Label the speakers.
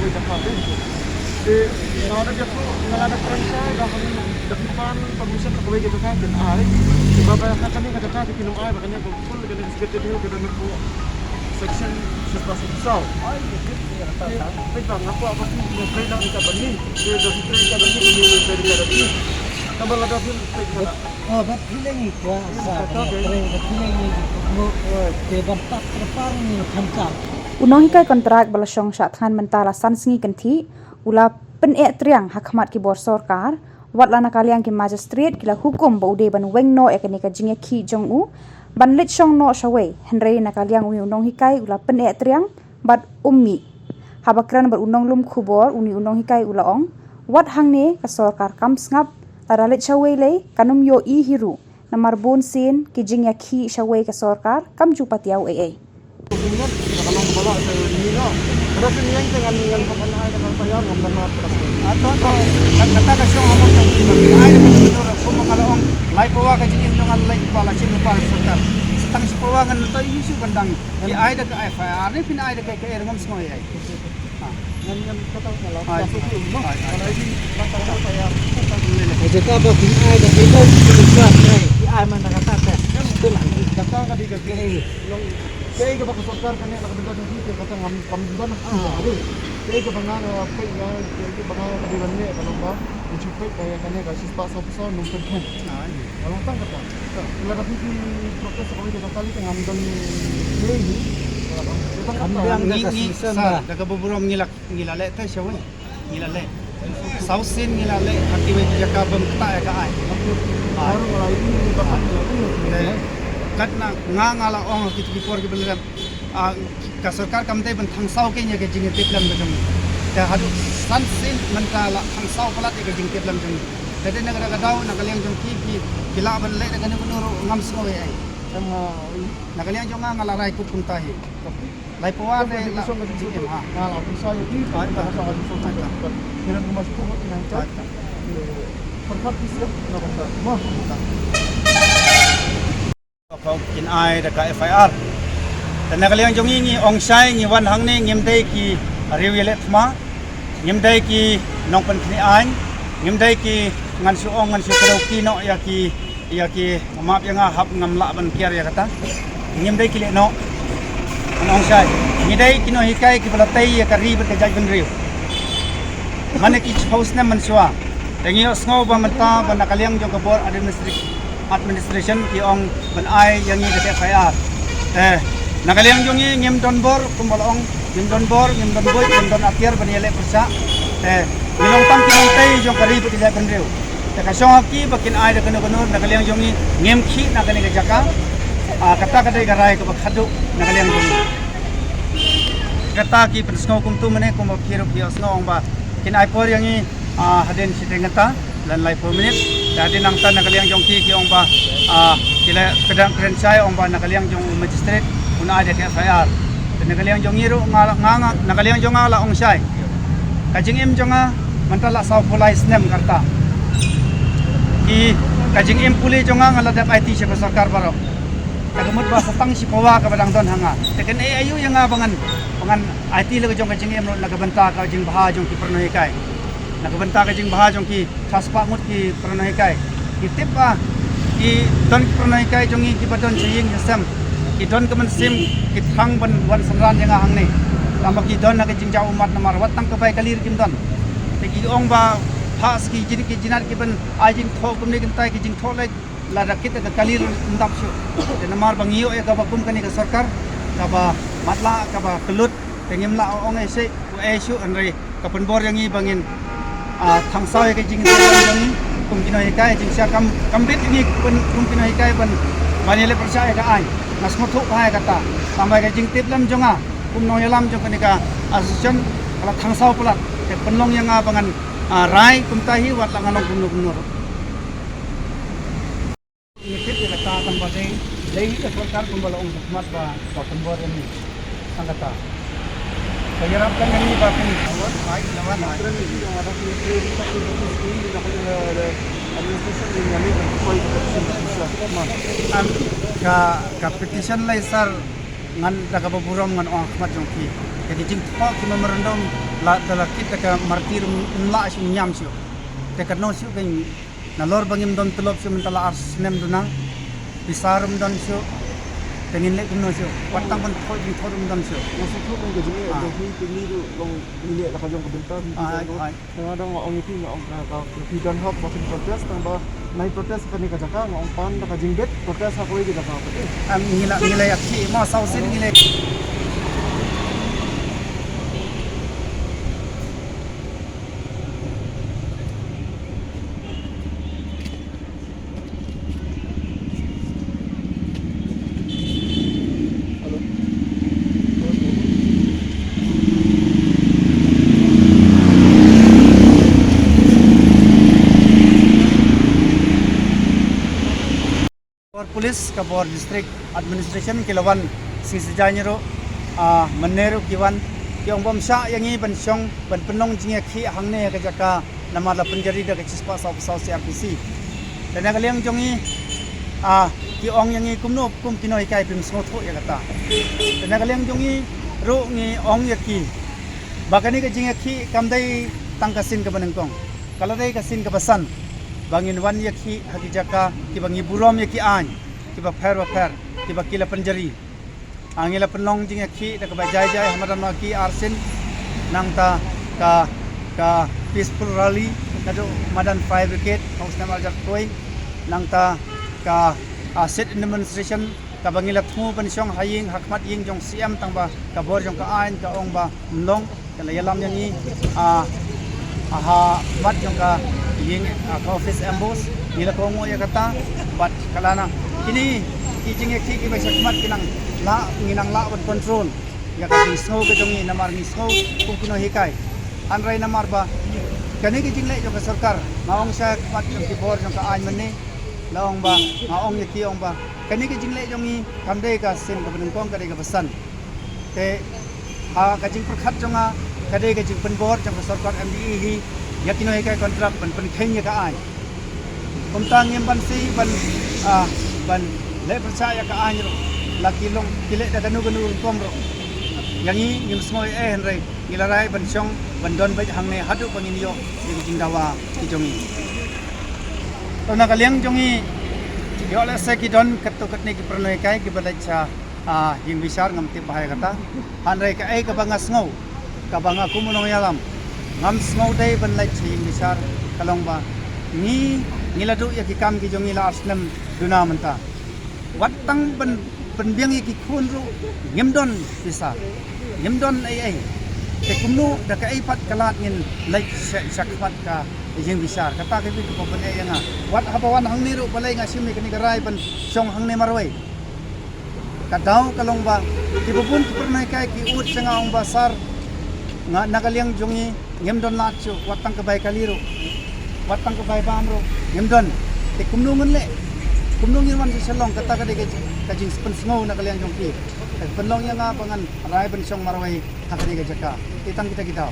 Speaker 1: cakap di ada dia tu kalau ada franchise dah depan permission ke bagi kita kan air sebab kan ni kata kita minum air makanya full kena sekitar dia kena nak section sesuatu besar tapi bang apa sih yang kena kita bani dia dah kita bani ini dari tadi tambah ada pun kita
Speaker 2: oh but feeling itu sa feeling itu ke bantak terpar ni kancam
Speaker 3: Unong hikai kontrak balasong syathan mentara sansngi kanthi ula pen triang hakmat ki bor sarkar wat lana kaliang ki magistrate kila hukum ba ude ban wengno ekani ka jingya khi jongu ban lit song no shawai henrei na kaliang unong hikai ula pen triang bat ummi habakran bar unong lum khubor uni unong hikai ula ong wat hangne ka sarkar kam sngap taralit shawai le kanum yo I hiru namar bon sin ki jingya khi shawai ka sarkar kam jupatiau ee
Speaker 1: ingat kalau kepala saya ini no ada senian dengan kepala dengan bayar ngomong apa atau kata kasih ngomong ai dengan semua kalau orang lai bawa ke jenis dengan lai kepala cina kepala serta setang sepawa ngan to isu bandang di ai dah ke FIR ni pin ai dah ke ngom semua ya yang kata kalau masuk itu kalau ini kata saya
Speaker 2: jika apa pin ai dah ke besar di ai mana kata betul
Speaker 1: kata kadi ke kaya ka baka sarkar kanya nakabigod ng hiti kata ngam kamdan ari kaya ka banga kay nga kaya banga kadiran ni kalau ba ichupay kaya kanya ka sispa sa puso nung pagkan walang tang kata wala ka hiti proses sa kami kali ka ngamdan ni
Speaker 2: Kambiang sa
Speaker 4: nagabuburom ngilale tayo siya wala ngilale sausin ngilale hati may jakabang kata ka ay
Speaker 1: baru mulai ini bakan
Speaker 4: kat na ngala ong kit before ke beneran ka sarkar kamte ban thangsau ke nya ke jing teplam bajang ta hadu sansin mentala thangsau palat ke jing teplam jang tade na kada daw na kaliang jong ki kila ban le na kana bunuro ngam smo ai na kaliang jong ngala rai ku puntahi lai pawa ne la jing ha
Speaker 1: ngala bisa ya di pa sa ka so ta kira ko mas ko nang ta perkat bisa na kata mo
Speaker 4: kau kin ai da ka FIR dan nakaliang jong ngi ong sai ngi wan hang ne ngim dai ki riwile thma ngim dai ki nong pan khni ai ngim dai ki ngan su ong ngan su kro ki no ya ki map yang hap ngam la ban kiar ya kata ngim dai ki le no ong sai ngi dai ki no hikai ki bala tai ya ka ri ber ka jai ban riu mane ki house ne man suwa tengi sngo ba mata ba nakaliang jong ka bor administration ki ong ban ai yang ni ke FIR nakaliang jong ni ngem don bor kumbalong ngem don boy ngem don apiar ban yele persa nilong tam ki ong tai jong kari bu dia kendreu te ka song ki bakin ai de kono nakaliang jong ni ngem khi na kani ke jaka kata kata garai ko khadu nakaliang jong ni kata ki pensno kum tu mane kum kiro ki osno ong ba kin ai por yang ni haden sitengata lan lai 4 minit dadi nang tan nakaliang jong ki ong ba kila kadang krensai ong ba nakaliang jong magistrate una ada ke FIR nakaliang jong iru nga nakaliang jong ala ong sai kajing em jong mantala saw pulai snem karta ki kajing em puli jong ngala dap IT sa sarkar baro kagamut ba sa tang si pawa ka badang don hanga teken ayu yang bangan IT le jong kajing em nagabanta ka jing baha jong ki pernoy kai nakabanta ka jing baha jong ki traspa mut ki pranai kai ki tipa ki don pranai kai jong ki badon ching sam ki don ka man sim ki thang ban wan sanran yang hang nei tamba ki don na ka jing jau umat namar watang ka bai kalir kim don te ki ong ba phas ki jinat ki ban ajing tho kum ne kintai ki jing tho lai la rakit ka kalir ndap shu te namar bangio ya ka bakum kani ka sarkar ka ba matla ka ba kelut tengim la ong ai se shu anrai ka penbor yang i bangin thang sao cái jing jang kum kinoi kai jing sia kambit ini kum kinoi kai ban manile percaya ka ai nas mothuk hai kata sampai cái jing tip lam jonga kum no yalam jong kanika asosian kala thang sao pula ke penlong yang bangan rai kum tahi wat langan kum nur ini tip ya kata tambah dei ke sarkar kum balong hikmat ba ka penbor ini kata Pahirapkan ini bapak ini. Awak baik lawan. Yang ada di administration yang ini berkuai ka petition lai sar ngan daga baburam ngan ong khmat jongki. Jadi jing thok ki memorandum la kita ka martir la si nyam sio te ka no sio kan na lor bangim don telop sio mentala ars nem duna bisarum don sio tengin le kuno sio watang ban thoi di thorum don sio
Speaker 1: Masuk tu kan gaji ni, gaji tinggi tu long ini nak kajong kebentar. Kadang orang itu orang pidon hop makin protes tambah naik protes kan ni kajaka orang pan nak kajing bet protes aku lagi dah apa tu.
Speaker 4: am ngila yakti mo sausin ngile Polis ka bor district administration kilawan si sejanyero meneru kiwan yang bom sya yang i ban syong ban penong jinge khi hangne ka jaka namala penjari da kispa sa CRPC dan agaliang jongi ki ong yang i kumno kum kinoi kai pim sngo tho ya kata dan agaliang jongi ro ngi ong yaki bakani ka jinge khi kamdai tangkasin ka banengkong kaladai kasin ka basan bangin wan yaki haki jaka ki bangi burom yaki an kiba fair kiba kila penjari angila penong jing ki da ka jai hamadan ma ki arsin nang ta ka peaceful rally kado madan fire brigade haus namal jak toy nang ta ka set demonstration ka bangila thu ban syong haying hakmat ying jong siam tang ba ka bor jong ka ain ka ong ba mlong kala yalam yang ni mat jong ka ying ka office ambush nila ko mo ya kata bat kalana kini kijing ki ki ba sakmat kinang la nginang la ban control ya ka snow ke jong ni namar ni snow kung kino hikai anrai namar ba kani kijing le jong ka sarkar maong sa mat jong ki bor jong ka ain man ni laong ba maong ya ki ong ba kani kijing le jong ni kamdei ka sin ka benengkong ka de ka pesan te kajing perkhat jong kadai kajing penbor jong ka sarkar MDE hi ya kino hikai kontrak ban penkheng ya ka ain kumtang yang ban si ban le percaya ka anyo laki long kile da ganu kom ro yang ni ngim smoi henry gilarai ban syong ban don ba hangne hadu pangin yo di jingdawa ki jongi to na kaliang jongi yo la se ki don ketukat ni ki pernoi kai ki balacha yang besar ngam ti bahaya kata hanrai ka ai ka bangas ngau ka banga kumunong yalam ngam smau dai ban lai yang besar kalong ba ni ngiladu ya ki kam ki jongi la arsnem duna menta watang penbiang ki khun ru ngimdon bisa ngimdon ai te kumnu da ka ai pat kalat ngin lai sakpat ka jing besar kata ke bi ko ban ai nga wat habawan hang ni ru balai nga simi kani garai ban song hang ne marwai kadau kalong ba ti bubun ki pernai kai ki ut sanga ong basar nga nakaliang jongi ngimdon la chu watang ka bai kaliru watang ka bai bamro ngimdon te kumnu ngun le kumnu ngin wan salong kata ka de ka jing spen sngo na kalian jong ki penlong yang nga pangan rai ben song marwai hakari ka jaka itang kita